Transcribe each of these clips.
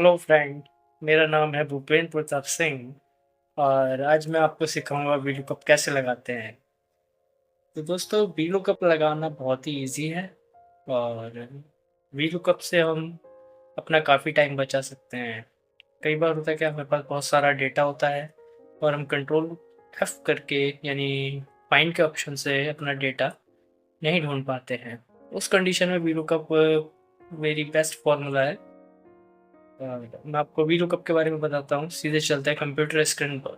Hello friend, मेरा नाम है भूपेंद्र प्रताप सिंह और आज मैं आपको सिखाऊंगा वीलुकअप कैसे लगाते हैं। तो दोस्तों, वीलुकअप लगाना बहुत ही इजी है और वीलुकअप से हम अपना काफ़ी टाइम बचा सकते हैं। कई बार होता है कि हमारे पास बहुत सारा डेटा होता है और हम कंट्रोल एफ करके यानी फाइंड के ऑप्शन से अपना डेटा नहीं ढूंढ पाते हैं। उस कंडीशन में वीलुकअप मेरी बेस्ट फॉर्मूला है। मैं आपको वीलुकअप के बारे में बताता हूँ। सीधे चलते हैं कंप्यूटर स्क्रीन पर।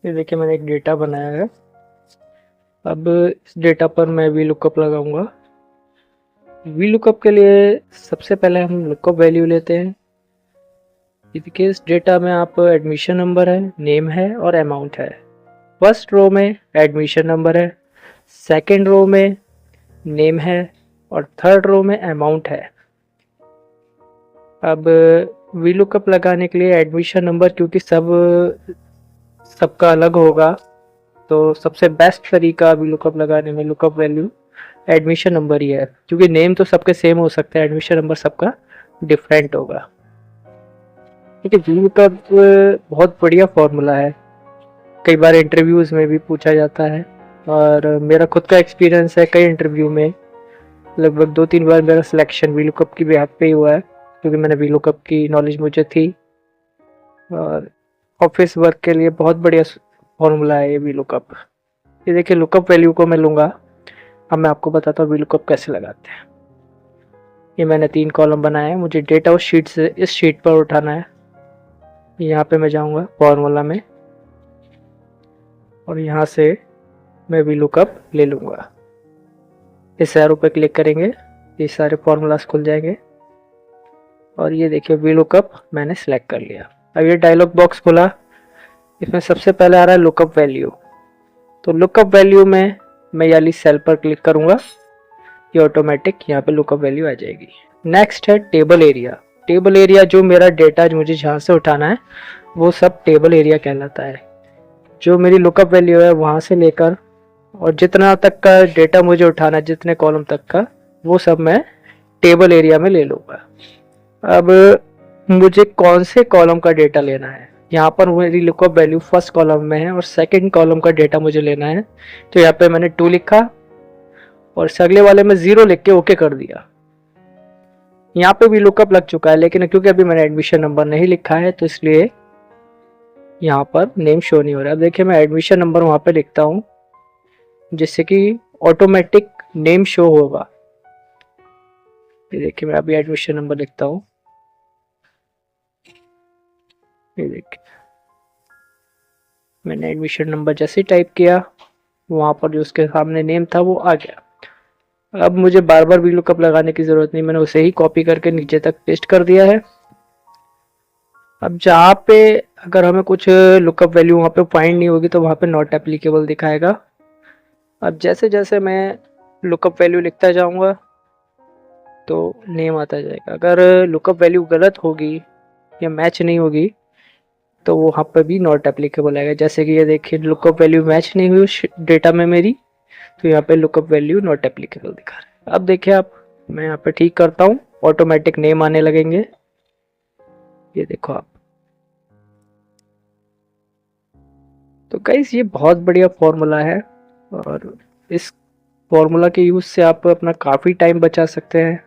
ये देखिए, मैंने एक डेटा बनाया है। अब इस डेटा पर मैं वीलुकअप लगाऊंगा। वीलुकअप के लिए सबसे पहले हम लुकअप वैल्यू लेते हैं। देखिए, इस डेटा में आप एडमिशन नंबर है, नेम है और अमाउंट है। फर्स्ट रो में एडमिशन नंबर है, सेकंड रो में नेम है और थर्ड रो में अमाउंट है। अब वीलुकअप लगाने के लिए एडमिशन नंबर, क्योंकि सबका अलग होगा, तो सबसे बेस्ट तरीका वीलुकअप लगाने में लुकअप वैल्यू एडमिशन नंबर ही है, क्योंकि नेम तो सबके सेम हो सकता है, एडमिशन नंबर सबका डिफरेंट होगा। ठीक है, वीलुकअप बहुत बढ़िया फॉर्मूला है। कई बार इंटरव्यूज में भी पूछा जाता है और मेरा खुद का एक्सपीरियंस है। कई इंटरव्यू में लगभग 2-3 बार मेरा सिलेक्शन वीलुकअप की बेहद पे ही हुआ है, क्योंकि मैंने वीलुकअप की नॉलेज मुझे थी। और ऑफिस वर्क के लिए बहुत बढ़िया फॉर्मूला है ये वीलुकअप। ये देखिए, लुकअप वैल्यू को मैं लूँगा। अब मैं आपको बताता हूँ वीलुकअप कैसे लगाते हैं। ये मैंने 3 कॉलम बनाए हैं। मुझे डेटा उस शीट से इस शीट पर उठाना है। यहाँ पे मैं जाऊँगा फॉर्मूला में और यहाँ से मैं वीलुकअप ले लूँगा। इस एरो पे क्लिक करेंगे, ये सारे फॉर्मूलाज खुल जाएंगे और ये देखिए वीलुकअप मैंने सेलेक्ट कर लिया। अब ये डायलॉग बॉक्स खुला। इसमें सबसे पहले आ रहा है लुकअप वैल्यू। तो लुकअप वैल्यू में मैं वाली सेल पर क्लिक करूँगा, ये ऑटोमेटिक यहाँ पे लुकअप वैल्यू आ जाएगी। नेक्स्ट है टेबल एरिया। टेबल एरिया जो मेरा डेटा मुझे जहाँ से उठाना है वो सब टेबल एरिया कहलाता है। जो मेरी लुकअप वैल्यू है वहाँ से लेकर और जितना तक का डेटा मुझे उठाना है, जितने कॉलम तक का, वो सब मैं टेबल एरिया में ले लूँगा। अब मुझे कौन से कॉलम का डेटा लेना है, यहाँ पर मेरी लुकअप वैल्यू फर्स्ट कॉलम में है और सेकंड कॉलम का डेटा मुझे लेना है। तो यहाँ पे मैंने 2 लिखा और अगले वाले में 0 लिख के ओके कर दिया। यहाँ पे भी लुकअप लग चुका है, लेकिन क्योंकि अभी मैंने एडमिशन नंबर नहीं लिखा है तो इसलिए यहाँ पर नेम शो नहीं हो रहा। अब देखिए, मैं एडमिशन नंबर वहाँ पे लिखता हूँ जिससे कि ऑटोमेटिक नेम शो होगा। ये देखिए, मैं अभी एडमिशन नंबर लिखता हूँ। ये देखिए, मैंने एडमिशन नंबर जैसे टाइप किया, वहाँ पर जो उसके सामने नेम था वो आ गया। अब मुझे बार बार वीलुकअप लगाने की जरूरत नहीं, मैंने उसे ही कॉपी करके नीचे तक पेस्ट कर दिया है। अब जहाँ पे अगर हमें कुछ लुकअप वैल्यू वहाँ पे फाइंड नहीं होगी तो वहाँ पे नॉट एप्लीकेबल दिखाएगा। अब जैसे जैसे मैं लुकअप वैल्यू लिखता जाऊँगा तो नेम आता जाएगा। अगर लुकअप वैल्यू गलत होगी या मैच नहीं होगी तो वहाँ पर भी नॉट एप्लीकेबल आएगा। जैसे कि ये देखिए, लुकअप वैल्यू मैच नहीं हुई उस डेटा में मेरी, तो यहाँ पे लुकअप वैल्यू नॉट एप्लीकेबल दिखा रहा है। अब देखिए आप, मैं यहाँ पे ठीक करता हूँ, ऑटोमेटिक नेम आने लगेंगे। ये देखो आप। तो गाइस, ये बहुत बढ़िया फॉर्मूला है और इस फॉर्मूला के यूज से आप अपना काफी टाइम बचा सकते हैं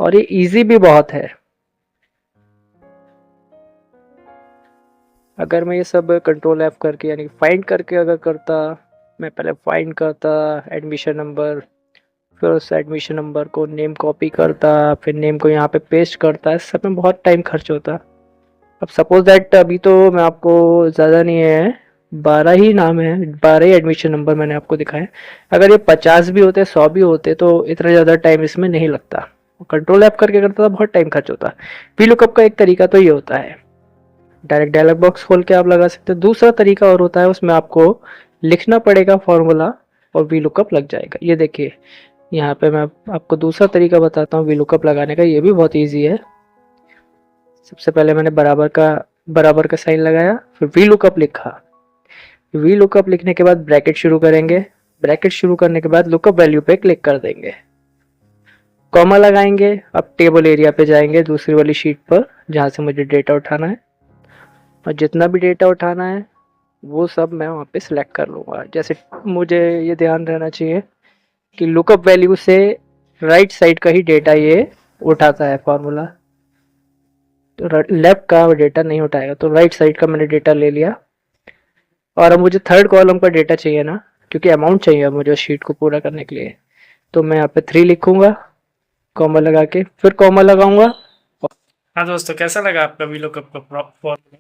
और ये इजी भी बहुत है। अगर मैं ये सब कंट्रोल एफ करके यानी फाइंड करके अगर करता, मैं पहले फाइंड करता एडमिशन नंबर, फिर उस एडमिशन नंबर को नेम कॉपी करता, फिर नेम को यहाँ पे पेस्ट करता, इस सब में बहुत टाइम खर्च होता। अब सपोज दैट अभी तो मैं आपको ज़्यादा नहीं है, 12 ही नाम है, 12 ही एडमिशन नंबर मैंने आपको दिखाए। अगर ये 50 भी होते, 100 भी होते तो इतना ज़्यादा टाइम इसमें नहीं लगता। कंट्रोल ऐप करके करता तो बहुत टाइम खर्च होता। वीलुकअप का एक तरीका तो ये होता है, डायरेक्ट डायलॉग बॉक्स खोल के आप लगा सकते हो। दूसरा तरीका और होता है, उसमें आपको लिखना पड़ेगा फॉर्मूला और वीलुकअप लग जाएगा। ये देखिए, यहाँ पे मैं आपको दूसरा तरीका बताता हूँ वीलुकअप लगाने का। ये भी बहुत ईजी है। सबसे पहले मैंने बराबर का साइन लगाया, फिर वीलुकअप लिखा। वीलुकअप लिखने के बाद ब्रैकेट शुरू करेंगे, ब्रैकेट शुरू करने के बाद लुकअप वैल्यू पे क्लिक कर देंगे, कॉमा लगाएंगे। अब टेबल एरिया पे जाएंगे दूसरी वाली शीट पर जहाँ से मुझे डेटा उठाना है, और जितना भी डेटा उठाना है वो सब मैं वहाँ पे सिलेक्ट कर लूँगा। जैसे मुझे ये ध्यान रहना चाहिए कि लुकअप वैल्यू से राइट साइड का ही डेटा ये उठाता है फॉर्मूला, तो लेफ्ट का डेटा नहीं उठाएगा। तो राइट साइड का मैंने डेटा ले लिया, और अब मुझे थर्ड कॉलम का डेटा चाहिए ना, क्योंकि अमाउंट चाहिए मुझे शीट को पूरा करने के लिए। तो मैं यहाँ पे 3 लिखूंगा, कॉमा लगा के फिर कॉमा लगाऊंगा। हाँ दोस्तों, कैसा लगा आपका वीलुकअप का फॉर्मूला?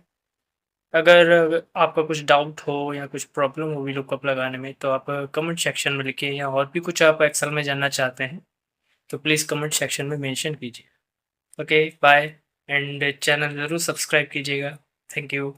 अगर आपका कुछ डाउट हो या कुछ प्रॉब्लम हो वीलुकअप लगाने में, तो आप कमेंट सेक्शन में लिखिए, या और भी कुछ आप एक्सेल में जानना चाहते हैं तो प्लीज़ कमेंट सेक्शन में मेंशन कीजिए। ओके बाय, एंड चैनल ज़रूर सब्सक्राइब कीजिएगा। Thank you.